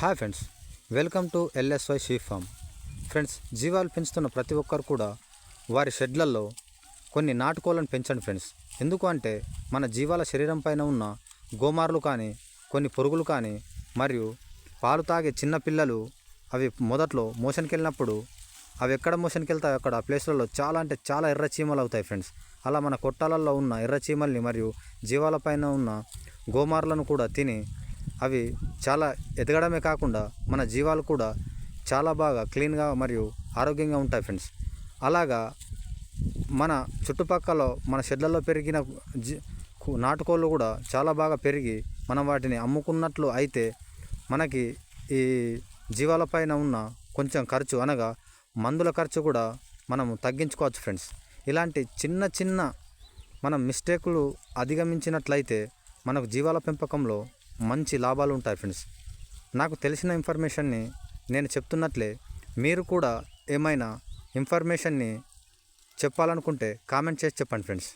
Hi friends, welcome to LSY sheep farm. Friends, జీవాలు పెంచుతున్న ప్రతి ఒక్కరు కూడా వారి షెడ్లలో కొన్ని నాటుకోళ్ళను పెంచండి ఫ్రెండ్స్. ఎందుకు అంటే మన జీవాల శరీరం పైన ఉన్న గోమార్లు కానీ, కొన్ని పురుగులు కానీ, మరియు పాలు తాగే చిన్న పిల్లలు అవి మొదట్లో మోషన్కి వెళ్ళినప్పుడు అవి ఎక్కడ మోషన్కి వెళ్తాయో అక్కడ ఆ ప్లేస్లలో చాలా ఎర్ర చీమలు అవుతాయి ఫ్రెండ్స్. అలా మన కొట్టాలలో ఉన్న ఎర్ర చీమల్ని మరియు జీవాల పైన ఉన్న గోమార్లను కూడా తిని అవి చాలా ఎదగడమే కాకుండా మన జీవాలు కూడా చాలా బాగా క్లీన్గా మరియు ఆరోగ్యంగా ఉంటాయి ఫ్రెండ్స్. అలాగా మన చుట్టుపక్కల మన షెడ్లలో పెరిగిన నాటుకోళ్ళు కూడా చాలా బాగా పెరిగి మనం వాటిని అమ్ముకున్నట్లు అయితే మనకి ఈ జీవాలపైన ఉన్న కొంచెం ఖర్చు అనగా మందుల ఖర్చు కూడా మనం తగ్గించుకోవచ్చు ఫ్రెండ్స్. ఇలాంటి చిన్న మనం మిస్టేకులు అధిగమించినట్లయితే మనకు జీవాల పెంపకంలో మంచి లాభాలు ఉంటాయి ఫ్రెండ్స్. నాకు తెలిసిన ఇన్ఫర్మేషన్ని నేను చెప్తున్నట్లే మీరు కూడా ఏమైనా ఇన్ఫర్మేషన్ని చెప్పాలనుకుంటే కామెంట్ చేసి చెప్పండి ఫ్రెండ్స్.